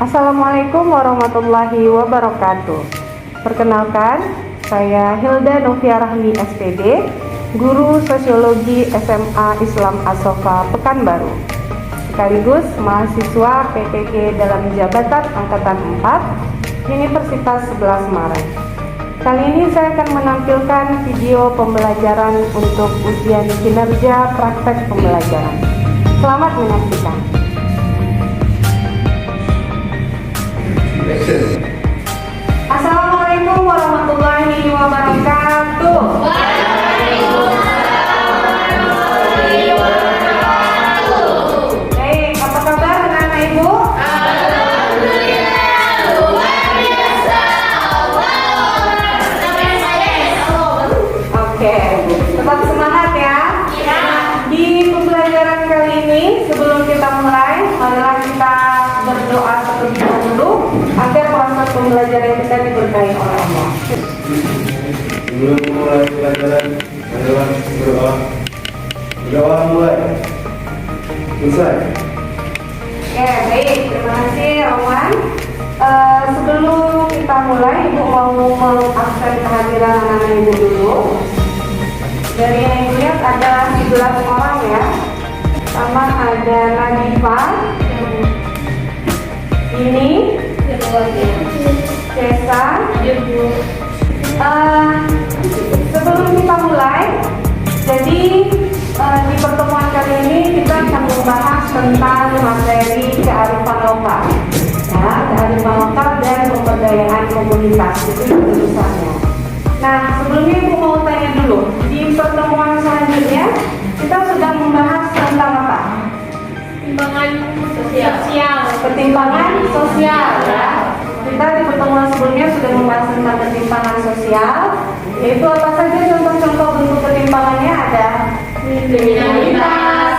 Assalamualaikum warahmatullahi wabarakatuh. Perkenalkan, saya Hilda Novia Rahmi SPD, Guru Sosiologi SMA Islam As-Sofa Pekanbaru, sekaligus mahasiswa PPG dalam Jabatan Angkatan 4 Universitas 11 Maret. Kali ini saya akan menampilkan video pembelajaran untuk ujian kinerja praktek pembelajaran. Selamat menyaksikan. Assalamualaikum warahmatullahi wabarakatuh. Baik, apa kabar anak-anak ibu? Alhamdulillah, luar biasa. Oke, tetap semangat ya. Di pembelajaran kali ini, sebelum kita mulai, marilah kita berdoa terlebih dahulu agar proses pembelajaran kita diberkahi oleh Allah. Sebelum mulai pelajaran, marilah berdoa. Berdoa mulai. Selesai. Oke, baik. Terima kasih, Roman. Sebelum kita mulai, Ibu mau mengabsen kehadiran anak-anak Ibu dulu. Dari yang Ibu lihat ada 11 orang ya. Sama ada Nadifa, ini, Cesa. Sebelum kita mulai, jadi di pertemuan kali ini kita akan membahas tentang materi kearifan lokal, ya, kearifan lokal dan pemberdayaan komunitas, itu jurusannya. Nah, sebelumnya Ibu mau tanya dulu, di pertemuan selanjutnya kita sudah membahas tentang apa? Ketimpangan sosial ya. Kita di pertemuan sebelumnya sudah membahas tentang ketimpangan sosial, yaitu apa saja contoh-contoh bentuk ketimpangannya ada kriminalitas,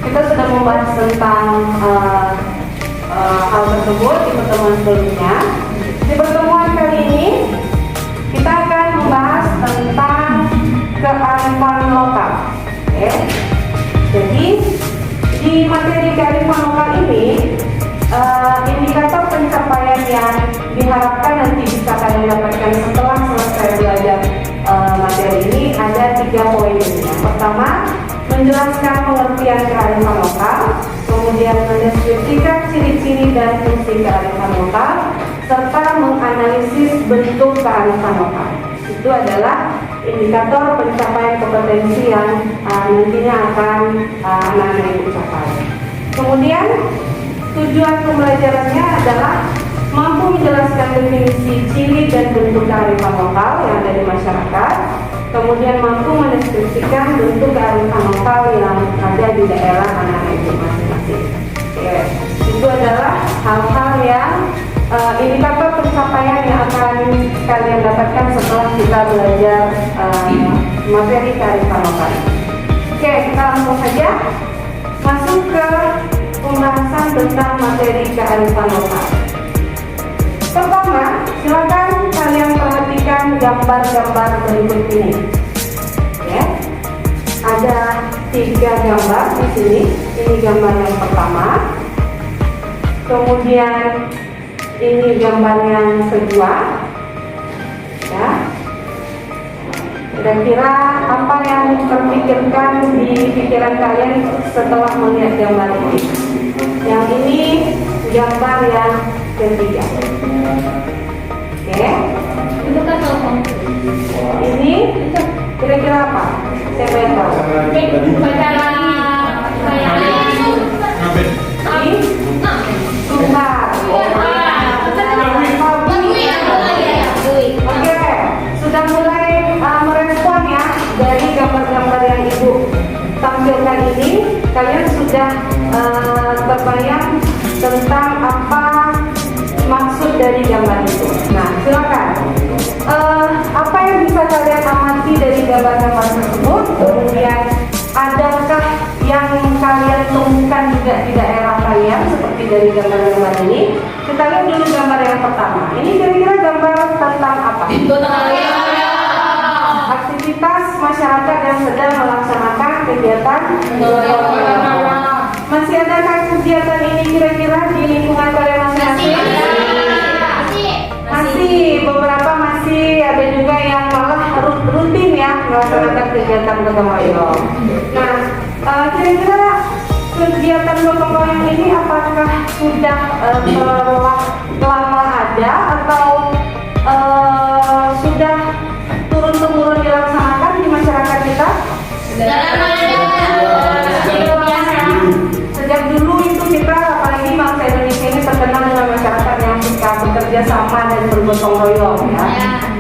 kita sudah membahas tentang hal tersebut di pertemuan sebelumnya. Di pertemuan kali ini kita akan membahas tentang kearifan lokal. Oke. Jadi di materi kearifan lokal ini indikator pencapaian yang diharapkan nanti bisa kalian dapatkan setelah selesai belajar materi ini ada 3 poin. Yang pertama, menjelaskan pengertian kearifan lokal, kemudian mendeskripsikan ciri-ciri dan fungsi kearifan lokal, serta menganalisis bentuk kearifan lokal. Itu adalah indikator pencapaian kompetensi yang nantinya akan anak-anak Ibu capai. Kemudian tujuan pembelajarannya adalah mampu menjelaskan definisi ciri dan bentuk kearifan lokal yang ada di masyarakat, kemudian mampu mendeskripsikan bentuk kearifan lokal yang ada di daerah anak-anak Ibu masing-masing. Oke, itu adalah hal-hal yang indikator pencapaian yang akan kalian dapatkan setelah kita belajar materi kearifan lokal. Oke, kita langsung saja masuk ke pembahasan tentang materi kearifan lokal. Pertama, silakan kalian perhatikan gambar-gambar berikut ini. Ya, ada 3 gambar di sini. Ini gambar yang pertama. Kemudian ini gambar yang kedua. Ya. Kira-kira apa yang terpikirkan di pikiran kalian setelah melihat gambar ini? Yang ini gambar yang ketiga. Oke. Ini kira-kira apa? Siapa yang tahu? Ini Tuhan. Oke, sudah mulai merespon ya dari gambar-gambar yang Ibu tampilkan ini. Kalian sudah terbayang tentang apa maksud dari gambar itu. Nah, silakan. Apa yang bisa kalian amati dari gambar-gambar tersebut? Kemudian adakah yang kalian temukan juga di daerah kalian seperti dari gambar-gambar ini? Kita lihat dulu gambar yang pertama. Ini kira-kira gambar tentang apa? Aktivitas masyarakat yang sedang melaksanakan kegiatan gotong royong. Masih adakah kegiatan ini kira-kira di lingkungan kalian masing-masing? Masih, beberapa masih, ada juga yang malah rutin ya melaksanakan kegiatan gotong royong. Nah, kira-kira kegiatan gotong royong ini apakah sudah lama ada atau sudah turun-temurun dilaksanakan di masyarakat kita? Sejak dulu itu kita, apalagi bangsa Indonesia ini terkenal dengan masyarakat yang suka bekerja sama dan bergotong royong ya.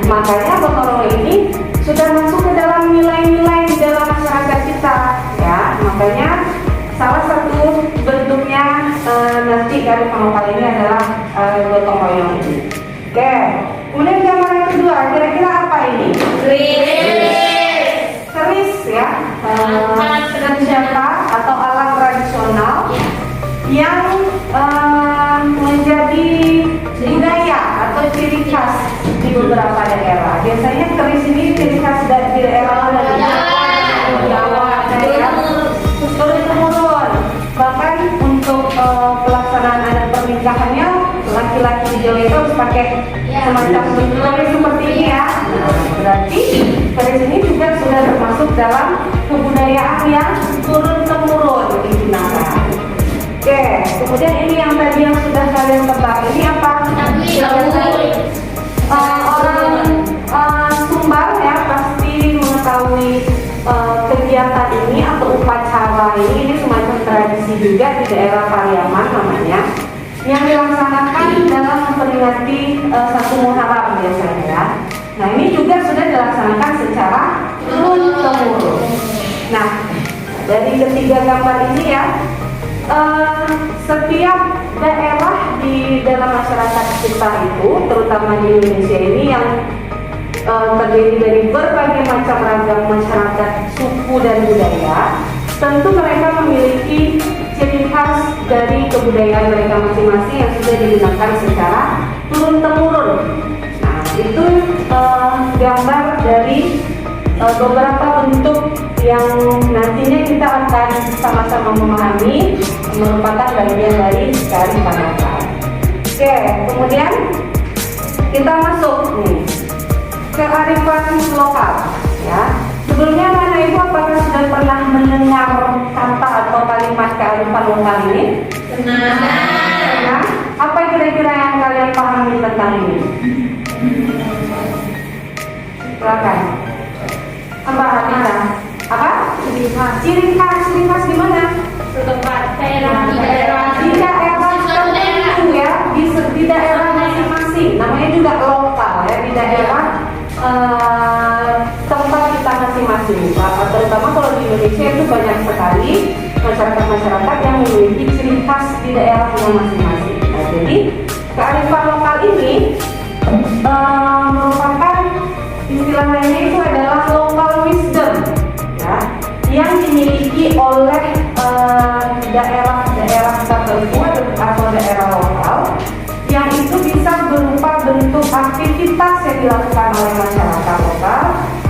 Makanya gotong royong ini sudah masuk ke dalam nilai-nilai di dalam masyarakat kita ya. Makanya salah satu bentuknya nanti kearifan lokal ini adalah gotong royong ini. Oke, kemudian gambar yang kedua, kira-kira apa ini? Keris ya, senjata atau alat tradisional yang menjadi budaya atau ciri khas di beberapa daerah. Biasanya keris ini ciri khas dari daerah Jawa, daerah turun-temurun. Bahkan untuk pelaksanaan adat pernikahannya, laki-laki di Jawa itu harus pakai semacam keris seperti ini ya. Berarti keris ini juga sudah termasuk dalam kebudayaan yang turun-temurun digunakan. Oke, kemudian ini yang tadi yang sudah kalian tebak, ini apa? Orang Sumbar ya pasti mengetahui kegiatan ini atau upacara ini semacam tradisi juga di daerah Pariaman namanya, yang dilaksanakan dalam memperingati 1 Muharram biasanya ya. Nah ini juga sudah dilaksanakan secara turun-temurun. Nah dari ketiga gambar ini ya, setiap daerah di dalam masyarakat kita itu, terutama di Indonesia ini yang terdiri dari berbagai macam ragam masyarakat, suku dan budaya, tentu mereka memiliki ciri khas dari kebudayaan mereka masing-masing yang sudah digunakan secara turun-temurun. Nah, itu gambar dari beberapa bentuk yang nantinya kita akan sama-sama memahami merupakan bagian dari kearifan lokal. Oke, kemudian kita masuk nih kearifan lokal ya. Sebelumnya Nana Ibu apakah sudah pernah mendengar kata atau kalimat kearifan lokal ini? Nah, apa kira-kira yang kalian pahami tentang ini? Silakan. Apa artinya? Apa? Ciri khas di mana? Di daerah tertentu ya, di daerah masing-masing. Namanya juga lokal ya, di daerah tempat kita masing-masing. Terutama kalau di Indonesia itu banyak sekali masyarakat-masyarakat yang memiliki ciri khas di daerahnya masing-masing. Nah, jadi kearifan lokal ini merupakan istilah lainnya itu adalah local wisdom ya, yang dimiliki oleh daerah-daerah tertentu atau daerah lokal, yang itu bisa berupa bentuk aktivitas yang dilakukan oleh masyarakat lokal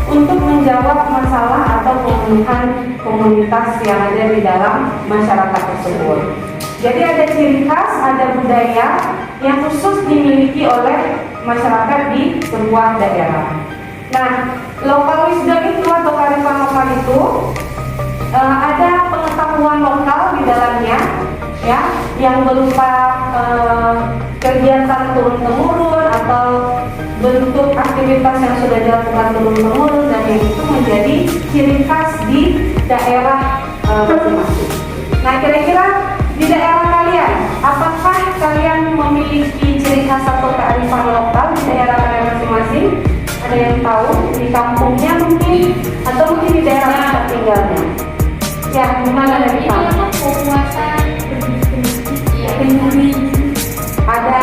untuk menjawab masalah atau kebutuhan komunitas yang ada di dalam masyarakat tersebut. Jadi ada ciri khas, ada budaya yang khusus dimiliki oleh masyarakat di sebuah daerah. Nah, local wisdom itu atau kearifan lokal itu ada pengetahuan lokal di dalamnya, ya, yang berupa kegiatan turun-temurun atau bentuk aktivitas yang sudah dilakukan turun-temurun dan yang itu menjadi ciri khas di daerah masing-masing. Nah, kira-kira di daerah kalian, apakah kalian memiliki ciri khas atau kearifan lokal di daerah kalian masing-masing? Ada yang tahu di kampungnya mungkin, atau mungkin di daerah tempat tinggalnya? Ya, gimana dari Pak? Ada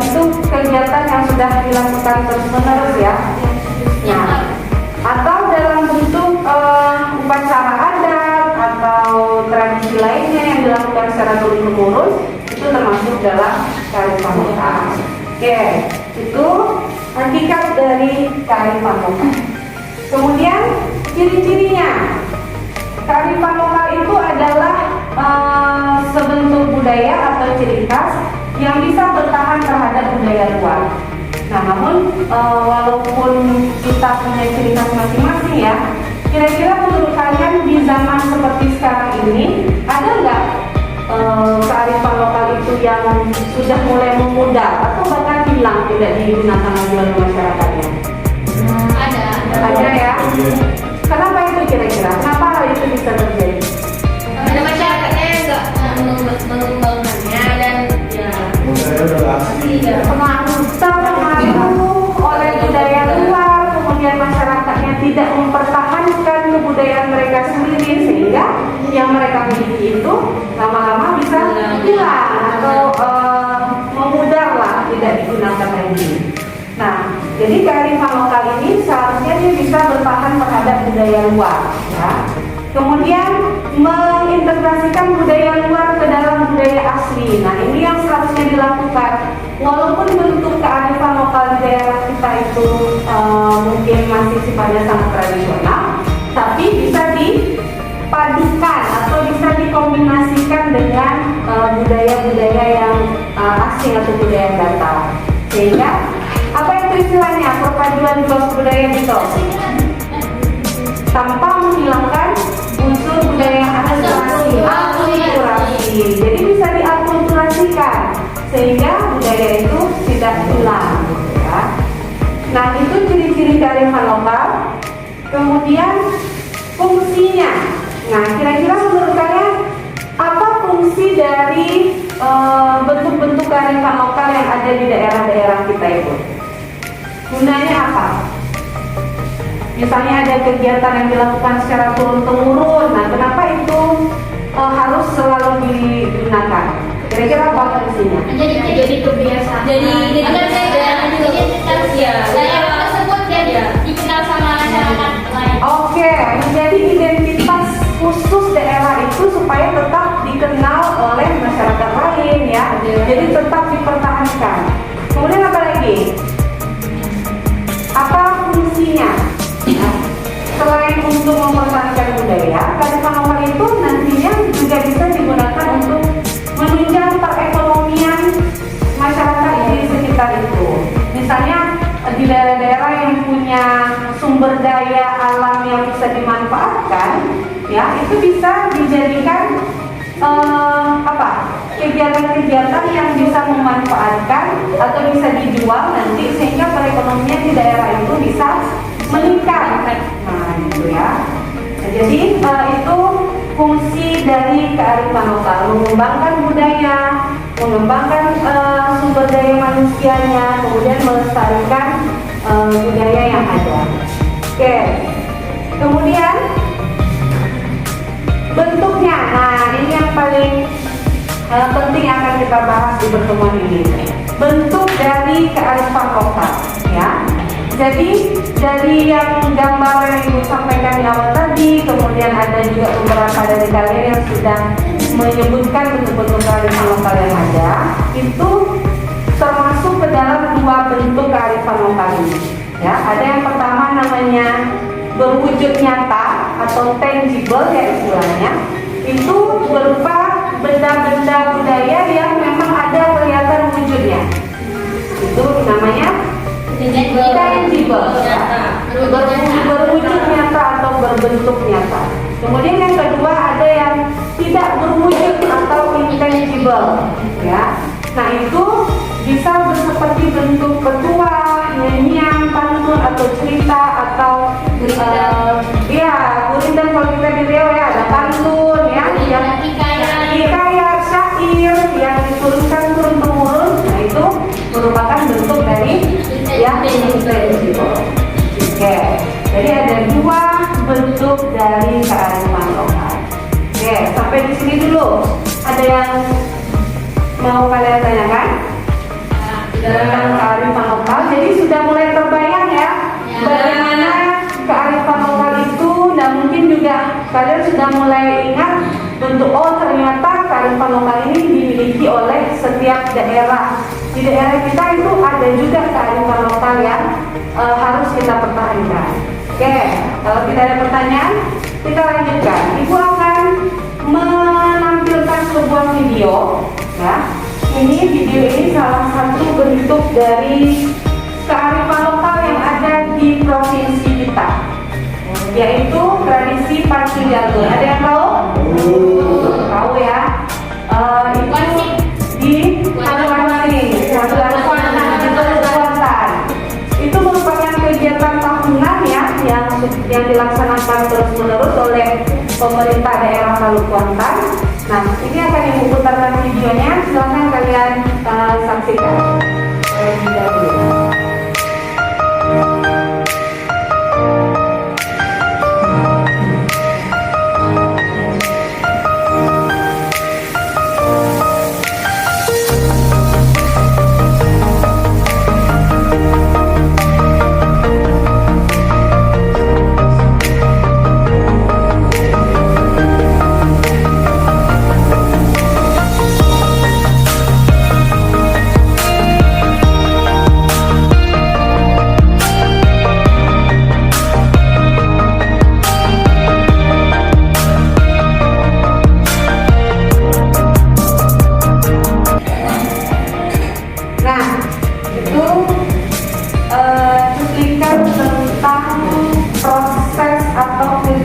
itu kegiatan yang sudah dilakukan terus-menerus ya. Nah, atau dalam bentuk upacara adat atau tradisi lainnya yang dilakukan secara turun-temurun, itu termasuk dalam kearifan lokal. Oke, itu hakikat dari kearifan lokal. Kemudian ciri-cirinya. Kearifan lokal itu adalah sebentuk budaya atau ciri khas yang bisa bertahan terhadap budaya luar. Nah, namun walaupun kita punya ciri khas masing-masing ya, kira-kira menurut kalian di zaman seperti sekarang ini ada nggak kearifan lokal itu yang sudah mulai memudar atau bahkan hilang, tidak digunakan lagi oleh masyarakatnya? Ada ya. Kenapa itu kira-kira? Kenapa hal itu bisa terjadi? Ada masyarakatnya yang nggak mengembangkannya dan ya Budaya udah asli. Terpengaruh oleh budaya luar, kemudian masyarakatnya tidak mempertahankan kebudayaan mereka sendiri, sehingga yang mereka miliki itu lama-lama bisa hilang atau memudar lah, tidak digunakan lagi. Nah, jadi kearifan lokal ini seharusnya dia bisa bertahan terhadap budaya luar, ya. Kemudian mengintegrasikan budaya luar ke dalam budaya asli. Nah, ini yang seharusnya dilakukan. Walaupun bentuk kearifan lokal di daerah kita itu mungkin masih sifatnya sangat tradisional, tapi bisa dipadukan atau bisa dikombinasikan dengan budaya-budaya yang asing atau budaya datang. Sehingga apa itu istilahnya? Perpaduan dua budaya gitu, tanpa menghilangkan unsur budaya yang asli, akulturasi. Jadi bisa diakulturasikan sehingga budaya itu tidak hilang, ya. Nah, itu ciri-ciri kearifan lokal. Kemudian fungsinya. Nah, kira-kira menurut kalian apa fungsi dari bentuk-bentuk kearifan lokal yang ada di daerah-daerah kita itu? Gunanya apa? Misalnya ada kegiatan yang dilakukan secara turun-temurun. Nah, kenapa itu harus selalu digunakan? Kira-kira apa fungsinya? jadi kebiasaan. Jadi daerah tersebut jadi dikenal sama masyarakat lain. Oke, menjadi identitas khusus daerah itu supaya tetap dikenal oleh masyarakat lain, ya. Jadi tetap dipertahankan. Kemudian apa lagi? Apa fungsinya? Nah, selain untuk mempertahankan budaya, kearifan lokal itu nantinya juga bisa digunakan untuk menunjang perekonomian masyarakat di sekitar itu. Misalnya di daerah-daerah yang punya sumber daya alam yang bisa dimanfaatkan, ya, itu bisa dijadikan kegiatan-kegiatan yang bisa memanfaatkan atau bisa dijual nanti sehingga perekonomian di daerah itu bisa meningkat. Nah, gitu ya. Nah, jadi itu fungsi dari kearifan lokal, mengembangkan budaya, mengembangkan sumber daya manusianya, kemudian melestarikan budaya yang ada. Oke. Kemudian bentuknya. Nah, ini yang paling penting yang akan kita bahas di pertemuan ini. Bentuk dari kearifan lokal, ya. Jadi dari yang gambar yang Ibu sampaikan di awal tadi, kemudian ada juga beberapa dari kalian yang sudah menyebutkan bentuk-bentuk kearifan lokal yang ada, itu termasuk ke dalam dua bentuk kearifan lokal ini. Ya, ada yang pertama namanya berwujud nyata atau tangible ya istilahnya. Itu berupa benda-benda budaya yang memang ada kelihatan wujudnya. Itu namanya tangible, berwujud nyata atau berbentuk nyata. Kemudian yang kedua ada yang tidak berwujud atau intangible, ya. Nah, itu bisa seperti bentuk petuah, nyanyian, pantun atau cerita atau gurindam kalau kita di Riau ya ada pantun ya, yang hikayat, syair yang diturunkan turun temurun. Nah, itu merupakan bentuk dari yang intangible. Oke, jadi ada dua bentuk dari kearifan lokal. Oke, sampai di sini dulu. Ada yang mau kalian tanyakan tentang kearifan lokal? Jadi sudah mulai terbayang ya bagaimana kearifan lokal itu, dan mungkin juga kalian sudah mulai ingat bentuk, oh ternyata kearifan lokal ini dimiliki oleh setiap daerah. Di daerah kita itu ada juga kearifan lokal yang harus kita pertahankan. Oke, kalau tidak ada pertanyaan, kita lanjutkan. Ibu akan menampilkan sebuah video, ya. Ini video ini salah satu bentuk dari kearifan lokal yang ada di provinsi kita, yaitu tradisi pacu jalur. Ada yang tahu? Tahu ya? Itu di Kalimantan ini, itu merupakan kegiatan tahunan ya yang dilaksanakan terus-menerus oleh pemerintah daerah Kalimantan. Nah, ini akan ibu putarkan videonya, silahkan kalian saksikan.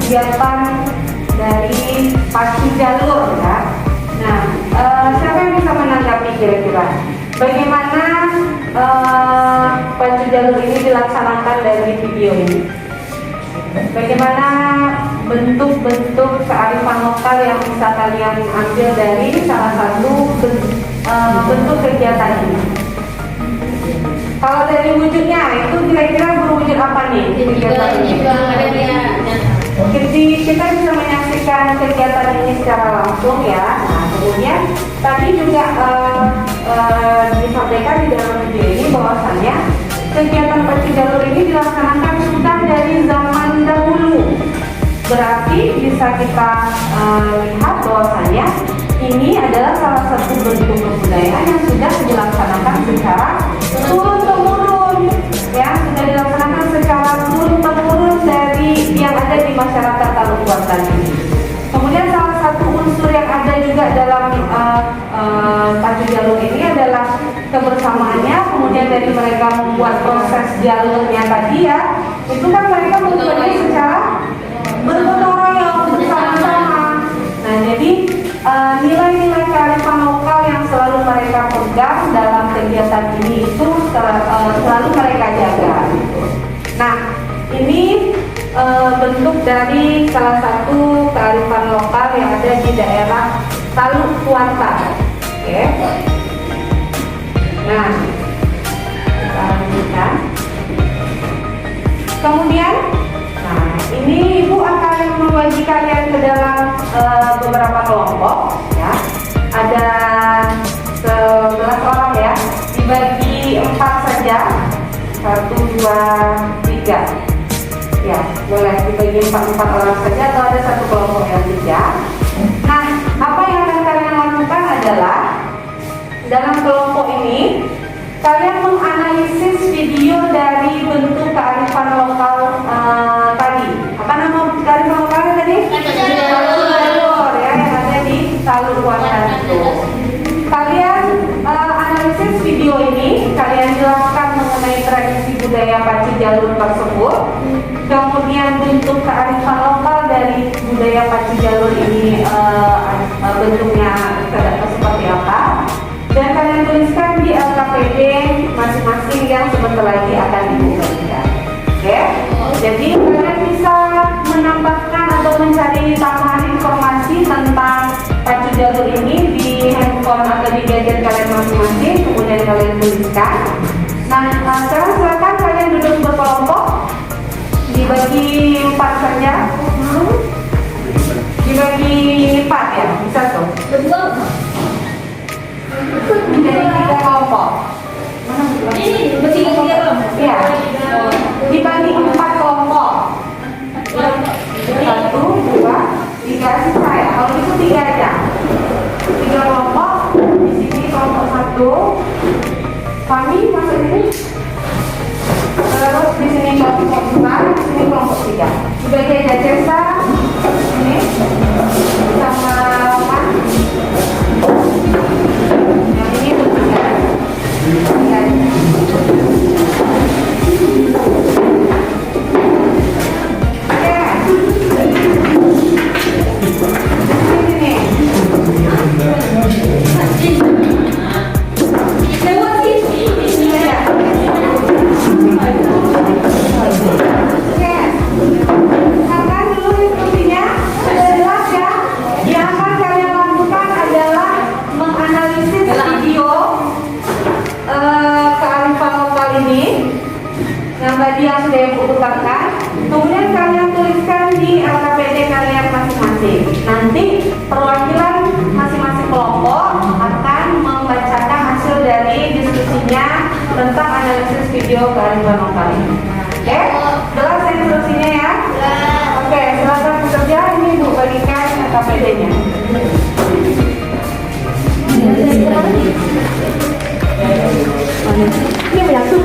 Kegiatan dari pacu jalur ya. Nah, siapa yang bisa menanggapi kira-kira bagaimana pacu jalur ini dilaksanakan dari video ini? Bagaimana bentuk-bentuk kearifan lokal yang bisa kalian ambil dari salah satu bentuk kegiatan ini? Kalau dari wujudnya itu kira-kira berwujud apa nih kegiatan ini? Kita bisa menyaksikan kegiatan ini secara langsung ya. Nah, kemudian tadi juga disampaikan di dalam video ini bahwasannya kegiatan pacu jalur ini dilaksanakan sudah dari zaman dahulu. Berarti bisa kita lihat bahwasannya ini adalah salah satu bentuk kebudayaan yang sudah dilaksanakan secara turun-temurun, ya, sudah dilaksanakan secara turun-temurun dari yang ada di masyarakat Kalimantan ini. Kemudian salah satu unsur yang ada juga dalam pacu jalur ini adalah kebersamaannya. Kemudian dari mereka membuat proses jalurnya tadi ya, itu kan mereka membuatnya secara bergotong royong bersama-sama. Nah, jadi nilai-nilai kearifan lokal yang selalu mereka pegang dalam kegiatan ini itu selalu mereka jaga. Nah, ini bentuk dari salah satu kearifan lokal yang ada di daerah Taluk Kuantan. Oke. Nah, kita lanjutkan. Kemudian, nah ini ibu akan membagi kalian ke dalam beberapa kelompok. Ya, ada 11 orang ya, dibagi 4 saja. 1, 2, 3. Ya, boleh dibagi 4 orang saja atau ada satu kelompok yang 3. Nah, apa yang akan kalian lakukan adalah dalam kelompok ini kalian menganalisis video dari bentuk kearifan lokal tadi. Apa nama kearifan lokalnya tadi? Pacu jalur ya, yang ada di Taluk Kuantan itu. Kalian analisis video ini, kalian jelaskan mengenai tradisi budaya pacu jalur tersebut. Kemudian bentuk kearifan lokal dari budaya pacu jalur ini bentuknya seperti apa, dan kalian tuliskan di LKPD masing-masing yang sebentar lagi akan dibuka. Oke, jadi kalian bisa menambahkan atau mencari tambahan informasi tentang pacu jalur ini di handphone atau di gadget kalian masing-masing, kemudian kalian tuliskan. Nah, sekarang silakan kalian duduk berkelompok, dibagi 4 saja, dibagi 4 ya, bisa tuh. Menjadi 3 kelompok. Ini bertiga kelompok. Ya, dibagi 4 kelompok. 1, 2, 3 sisa ya. Kalau itu 3 aja. 3 kelompok. Di sini kelompok 1. Kami masuk ini. Terus video kearifan lokal ini. Oke, jelas instruksinya ya? Oke, silakan bekerja. Ini Bu bagikan KPD-nya. Ini menyatu. Ini menyatu.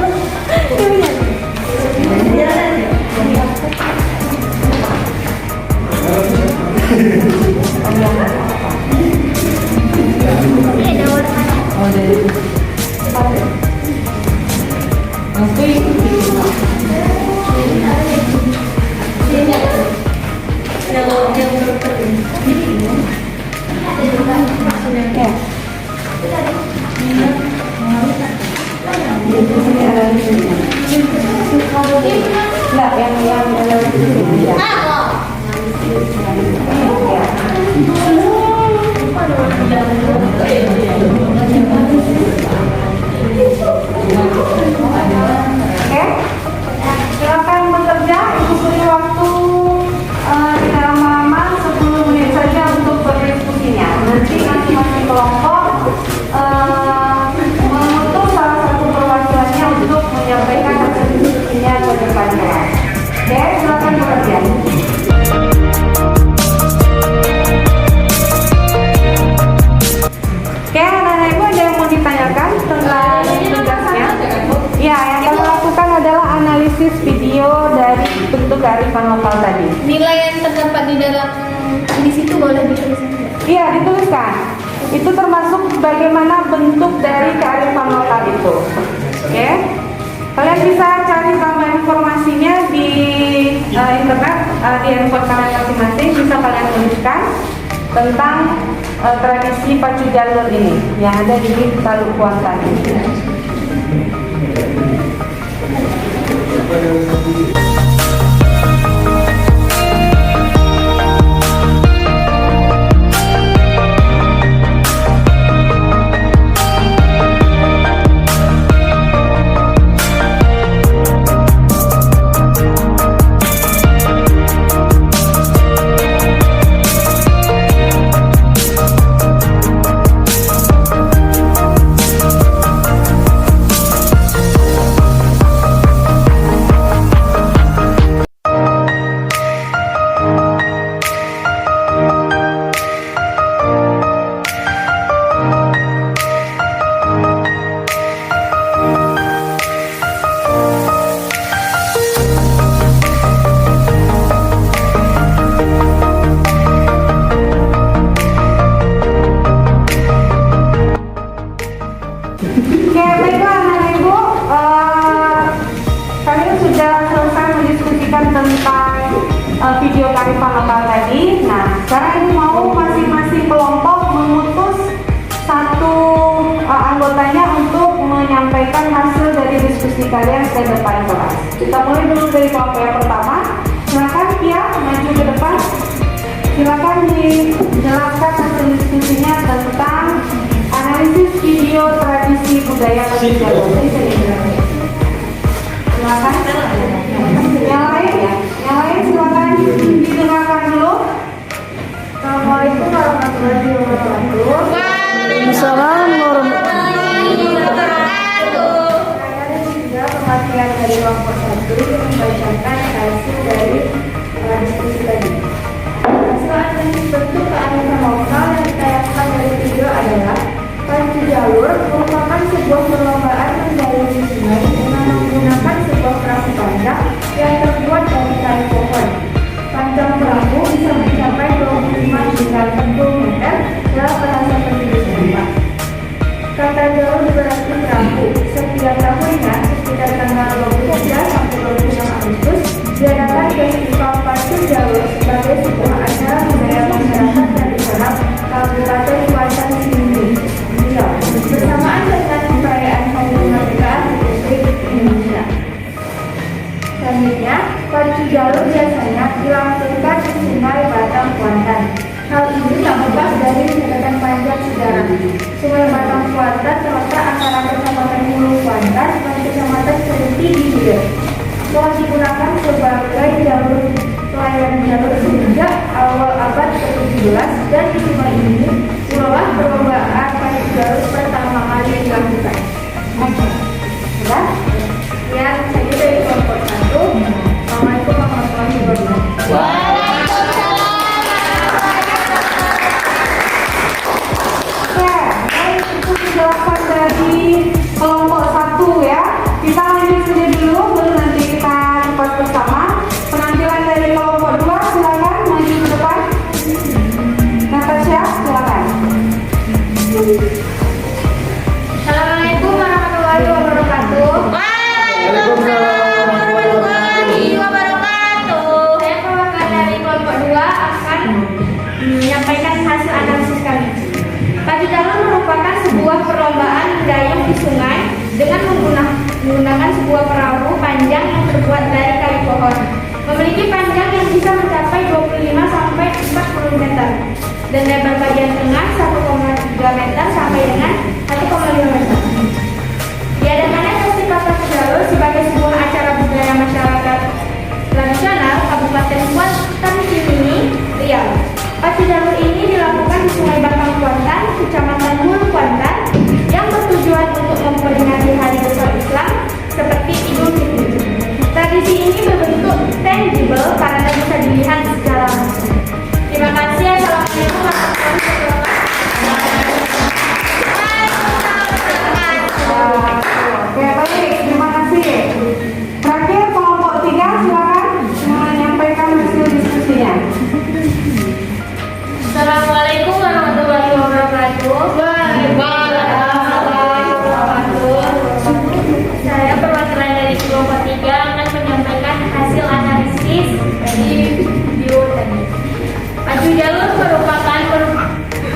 Enggak, yang Oke, silakan bekerja. Ibu beri waktu tidak lama-lama 10 menit saja untuk berdiskusinya. Nanti masing-masing kelompok mengutus salah satu perwakilannya untuk menyampaikan hasil diskusinya ke depan kelas. Oke, silakan bekerja. Oke, anak-anak ibu ada yang mau ditanyakan tentang tugasnya? Ya, yang kami lakukan adalah analisis video dari bentuk kearifan lokal tadi. Nilai yang terdapat di situ boleh dituliskan? Iya, dituliskan. Itu termasuk bagaimana bentuk dari kearifan lokal itu. Oke, kalian bisa cari tambahan informasinya di internet, di handphone kalian masing-masing. Bisa kalian tuliskan tentang tradisi pacu jalur ini yang ada di Taluk Kuantan. Oke, baiklah anak ibu, kalian sudah selesai mendiskusikan tentang video kearifan lokal tadi. Nah, sekarang ibu mau masing-masing kelompok mengutus satu anggotanya untuk menyampaikan hasil dari diskusi kalian ke depan kelas. Kita mulai dulu dari kelompok yang pertama. Silakan Pia maju ke depan. Silakan dijelaskan hasil diskusinya tentang analisis video tradisi budaya pacu jalur. Silakan. Yang lain ya, yang lain silakan didengarkan dulu. Assalamualaikum warahmatullahi wabarakatuh. Assalamualaikum warahmatullahi Wabarakatuh. Saya juga perwakilan dari kelompok 1 yang membacakan hasil dari diskusi tadi. Hasil analisis bentuk kearifan lokal yang ditayangkan dari video adalah pacu jalur merupakan sebuah perlombaan menjaluri sungai dengan menggunakan sebuah perahu panjang yang terbuat dari kayu pohon. Panjang perahu bisa mencapai 25 hingga 40 meter dalam bahasa Portugis setempat. Kata jalur berarti perahu. Setiap tahunnya, sekitar tanggal 23 sampai 26 Agustus, diadakan festival pacu jalur sebagai sebuah acara budaya masyarakat tradisional Kabupaten Kuantan Riau, bersamaan dengan perayaan Hari Kemerdekaan Republik Indonesia. Selanjutnya, pacu jalur biasanya dilangsungkan di Sungai Batang Kuantan. Hal ini tak lepas dari catatan panjang sejarah. Sungai Batang Kuantan terletak antara Kecamatan Hulu Kuantan dan Kecamatan Seriti di Hilir. Telah digunakan sebagai jalur pelayaran jalur sejak awal abad ke-17 dan di sungai ini mulailah perlombaan pacu jalur pertama kali dilakukan. Sudah? Ya, mencapai 25 sampai 40 meter dan lebar bagian tengah 1,3 meter sampai dengan 1,5 meter. Diadakannya Festival Pacu Jalur sebagai sebuah acara budaya masyarakat tradisional Kabupaten Kuantan Sini, Riau. Pacu Jalur ini dilakukan di Sungai Batang Kuantan, Kecamatan Hulu Kuantan, yang bertujuan untuk memperingati hari besar Islam seperti Idul Fitri. Tradisi ini berbentuk tangible karena bisa dilihat secara langsung. Terima kasih. Assalamualaikum warahmatullahi wabarakatuh. Oke, baik, terima kasih. Terakhir kelompok 3 silakan menyampaikan hasil diskusinya. Assalamualaikum warahmatullahi wabarakatuh. Saya perwakilan dari kelompok 3 akan menyampaikan hasil analisis dari video tadi. Pacu jalur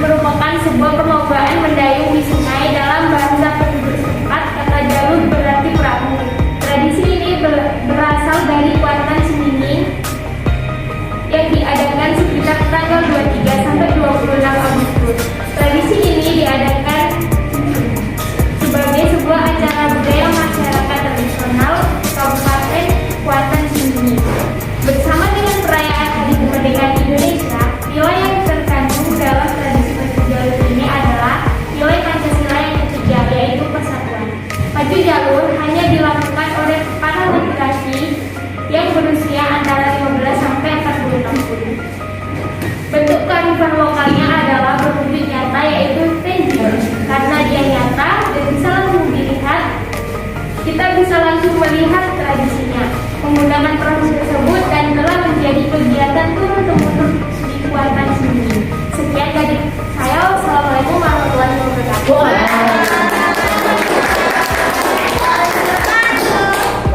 merupakan sebuah perlombaan mendayung di sungai. Dalam bahasa penduduk setempat, kata jalur berarti perahu. Tradisi ini berasal dari Kuantan Sini yang diadakan sekitar tanggal 23 sampai 26 Agustus. Tradisi ini diadakan sebagai sebuah acara budaya masyarakat tradisional Kabupaten Kuantan Sini. Bersama dengan perayaan Hari Kemerdekaan Indonesia, nilai yang terkandung dalam tradisi pacu jalur ini adalah nilai Pancasila yang ketiga, yaitu persatuan. Pacu jalur hanya dilakukan oleh para laki-laki yang berusia antara 15 sampai 46 tahun. Bentuk kearifan lokalnya adalah berwujud nyata, yaitu tangible. Karena dia nyata dan bisa langsung dilihat, kita bisa langsung melihat tradisinya. Menggunakan proses tersebut dan telah menjadi kegiatan turun-temurun di Kuantan Sini. Sekian dari saya. Wassalamualaikum warahmatullahi wabarakatuh.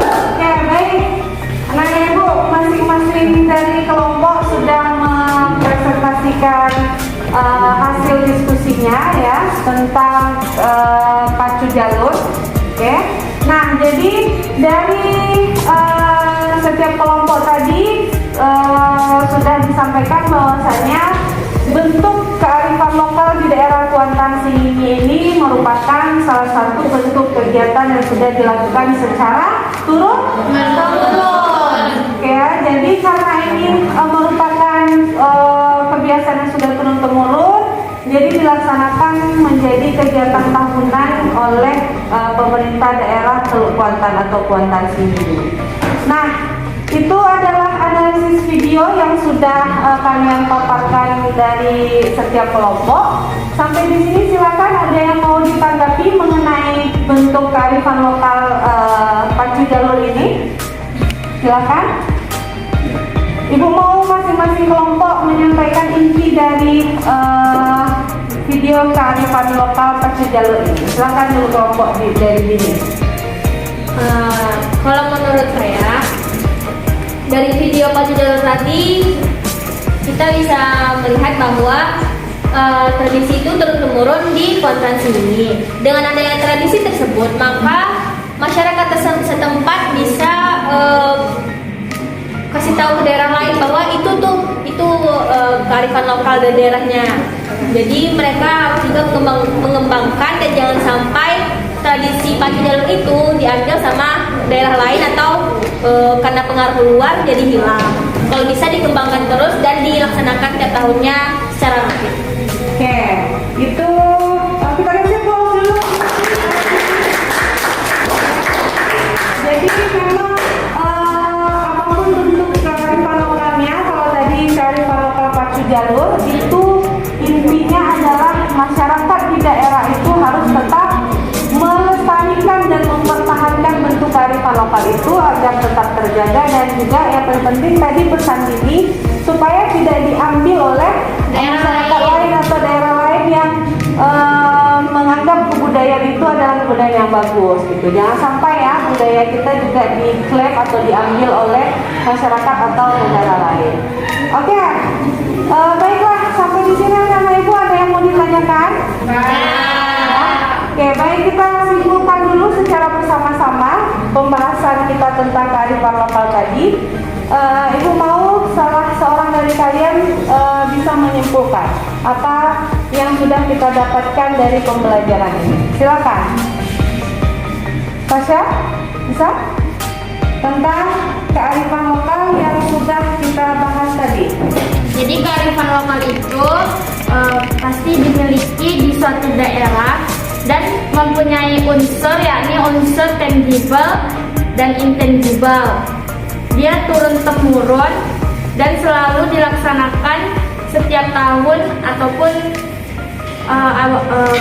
Oke, baik. Anak ibu masing-masing dari kelompok sudah mempresentasikan hasil diskusinya ya tentang pacu jalur. Oke. Nah, jadi dari setiap kelompok tadi sudah disampaikan bahwasanya bentuk kearifan lokal di daerah Kuantan Sini ini merupakan salah satu bentuk kegiatan yang sudah dilakukan secara turun-temurun. Ya, jadi karena ini merupakan kebiasaan yang sudah turun-temurun, jadi dilaksanakan menjadi kegiatan tahunan oleh pemerintah daerah Teluk Kuantan atau Kuantan Sini. Nah, itu adalah analisis video yang sudah kalian paparkan dari setiap kelompok. Sampai di sini silakan ada yang mau ditanggapi mengenai bentuk kearifan lokal pacu jalur ini. Silakan. Ibu mau masing-masing kelompok menyampaikan inti dari video kearifan lokal pacu jalur ini. Silakan dulu kelompok dari sini. Kalau menurut saya, dari video pacu jalur tadi kita bisa melihat bahwa tradisi itu turun-temurun di Kuantan Sini. Dengan adanya tradisi tersebut, maka masyarakat setempat bisa kasih tahu ke daerah lain bahwa itu kearifan lokal dari daerahnya. Jadi mereka harus juga mengembangkan dan jangan sampai tradisi pacu jalur itu diambil sama daerah lain atau karena pengaruh luar jadi hilang. Kalau bisa dikembangkan terus dan dilaksanakan tiap tahunnya secara rutin. Oke, itu kita kasih applause dulu. Jadi memang apapun bentuk kearifan lokalnya, kalau tadi kearifan lokal pacu jalur itu intinya adalah masyarakat di daerah itu harus tetap melestarikan dan mempertahankan bentuk kearifan lokal itu agar tetap terjaga, dan juga yang paling penting tadi pesan ini supaya tidak diambil oleh masyarakat lain atau daerah lain yang menganggap kebudayaan itu adalah kebudayaan yang bagus gitu. Jangan sampai ya budaya kita juga diklaim atau diambil oleh masyarakat atau negara lain. Oke, baiklah, sampai di sini sama Ibu ada yang mau ditanyakan? Oke, baik, kita simpulkan dulu secara bersama-sama pembahasan kita tentang kearifan lokal tadi. Ibu mau salah seorang kalian bisa menyimpulkan apa yang sudah kita dapatkan dari pembelajaran ini. Silakan. Tasya, bisa? Tentang kearifan lokal yang sudah kita bahas tadi. Jadi kearifan lokal itu pasti dimiliki di suatu daerah dan mempunyai unsur, yakni unsur tangible dan intangible. Dia turun-temurun dan selalu dilaksanakan setiap tahun ataupun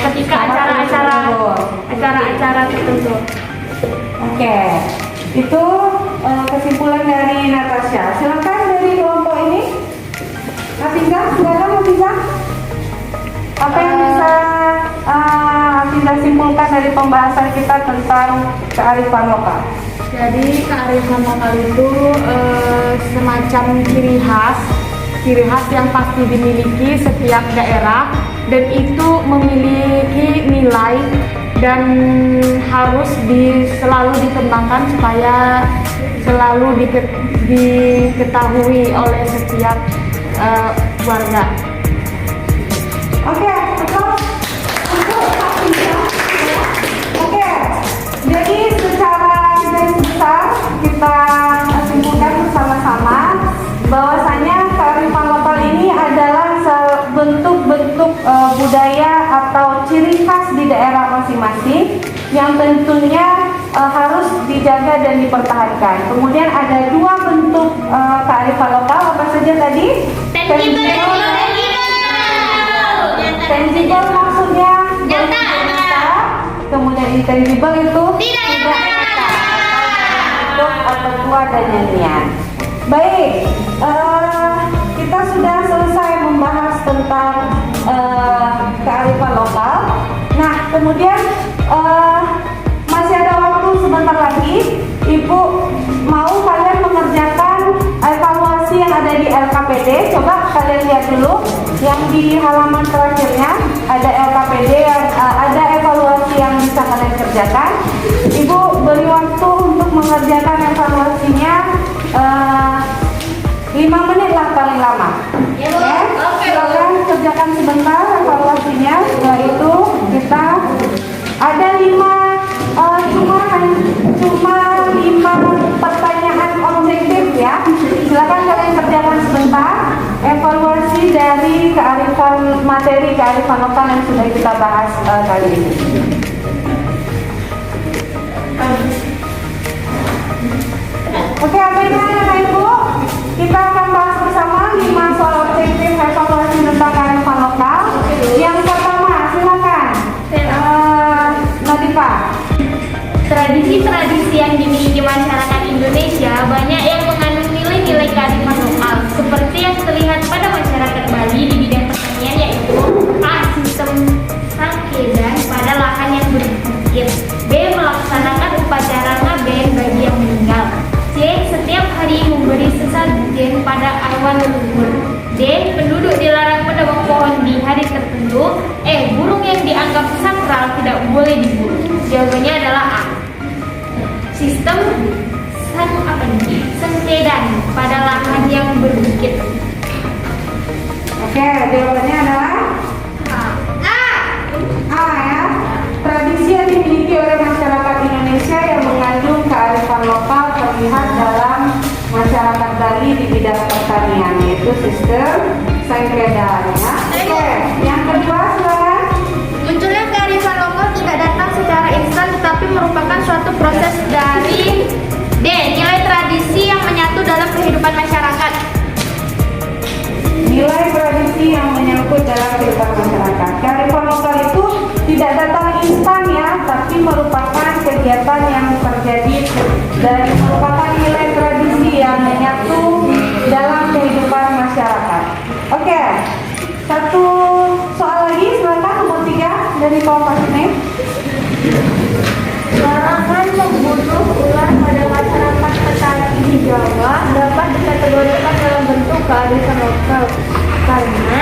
ketika acara-acara tertentu. Oke, itu kesimpulan dari Natasha. Silakan dari kelompok ini. Hafizah, silakan Hafizah. Apa yang bisa Hafizah simpulkan dari pembahasan kita tentang kearifan lokal? Jadi kearifan lokal itu semacam ciri khas yang pasti dimiliki setiap daerah dan itu memiliki nilai dan harus selalu dikembangkan supaya selalu diketahui oleh setiap warga. Oke, betul. Untuk Hafizah. Oke, jadi secara garis besar kita simpulkan bersama-sama bahwasanya kearifan lokal ini adalah bentuk-bentuk budaya atau ciri khas di daerah masing-masing yang tentunya harus dijaga dan dipertahankan. Kemudian ada dua bentuk kearifan lokal, apa saja tadi? Tangible maksudnya nyata. Kemudian intangible itu tidak nyata. Bentuk atau tua dan nyanyian. Baik, kita sudah selesai membahas tentang kearifan lokal. Nah, kemudian masih ada waktu sebentar lagi. Ibu mau kalian mengerjakan evaluasi yang ada di LKPD. Coba kalian lihat dulu yang di halaman terakhirnya ada LKPD yang ada evaluasi yang bisa kalian kerjakan. Ibu beri waktu untuk mengerjakan evaluasinya 5 menit lah paling lama. Ya, Bu. Oke, Bu. Silakan kerjakan sebentar evaluasinya. Setelah itu kita ada 5 pertanyaan objektif ya. Silakan kalian kerjakan sebentar evaluasi dari materi kearifan lokal yang sudah kita bahas kali ini. Oke, bagaimana Ibu? Kita akan bahas bersama 5 soal objektif evaluasi tentang kearifan lokal. Yang pertama, silakan. Nadifa. Tradisi-tradisi yang dimiliki masyarakat Indonesia banyak yang mengandung nilai-nilai kearifan lokal seperti yang terlihat pada masyarakat Bali di bidang pertanian, yaitu A. Sistem sangkedan pada lahan yang berbukit, B. Melaksanakan upacara ngaben bagi yang meninggal, C. Setiap hari memberi sesajen pada arwah leluhur, D. Penduduk dilarang menebang pohon di hari tertentu, E. Burung yang dianggap sakral tidak boleh diburu. Jawabannya adalah A. Sistem sangkedan pada lahan yang berbukit. Oke, jawabannya adalah A ya. Tradisi yang dimiliki oleh masyarakat Indonesia yang mengandung kearifan lokal terlihat dalam masyarakat Bali di bidang pertanian, yaitu sistem sangkedan ya. Oke, yang kedua silakan. Munculnya kearifan lokal tidak datang secara instan tetapi merupakan suatu proses dari D. Nilai tradisi yang menyatu dalam kehidupan masyarakat. Nilai tradisi yang menyangkut dalam kehidupan masyarakat. Kearifan lokal itu tidak datang instan ya, tapi merupakan kegiatan yang terjadi dan merupakan nilai tradisi yang menyatu dalam kehidupan masyarakat. Oke, satu soal lagi, silakan nomor 3 dari kelompok ini. Larangan membunuh ular pada masyarakat petani di Jawa dapat dikategorikan dalam bentuk kearifan lokal karena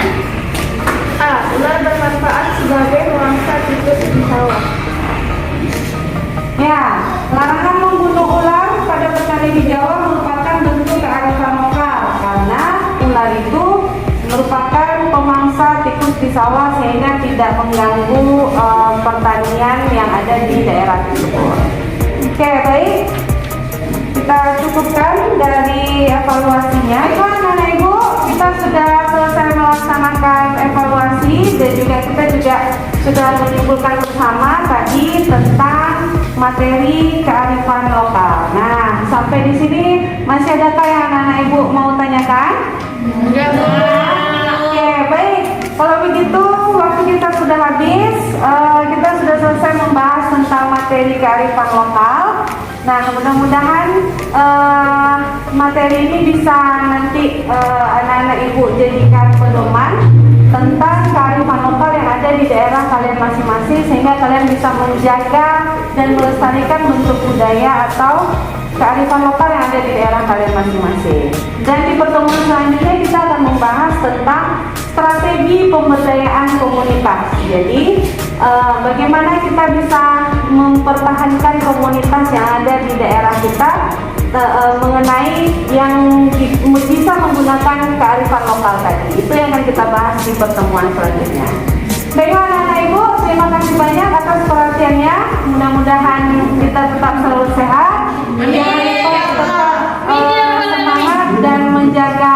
A. Ular bermanfaat sebagai pemangsa tikus di sawah. Ya, larangan membunuh ular pada petani di Jawa merupakan bentuk kearifan lokal karena ular itu sawah sehingga tidak mengganggu pertanian yang ada di daerah tersebut. Oke, baik. Kita cukupkan dari evaluasinya. Anak Ibu, kita sudah selesai melaksanakan evaluasi dan juga kita juga sudah menyimpulkan bersama tadi tentang materi kearifan lokal. Nah, sampai di sini masih adakah yang anak Ibu mau tanyakan? Enggak. Oke, baik. Kalau begitu, waktu kita sudah habis. Kita sudah selesai membahas tentang materi kearifan lokal. Nah, mudah-mudahan materi ini bisa nanti anak-anak Ibu jadikan pedoman tentang kearifan lokal yang ada di daerah kalian masing-masing, sehingga kalian bisa menjaga dan melestarikan bentuk budaya atau kearifan lokal yang ada di daerah kalian masing-masing. Dan di pertemuan selanjutnya kita akan membahas tentang strategi pemberdayaan komunitas. Jadi bagaimana kita bisa mempertahankan komunitas yang ada di daerah kita mengenai yang bisa menggunakan kearifan lokal tadi. Itu yang akan kita bahas di pertemuan selanjutnya. Baiklah anak-anak Ibu, terima kasih banyak atas perhatiannya. Mudah-mudahan kita tetap selalu sehat. Jangan lupa tetap semangat dan menjaga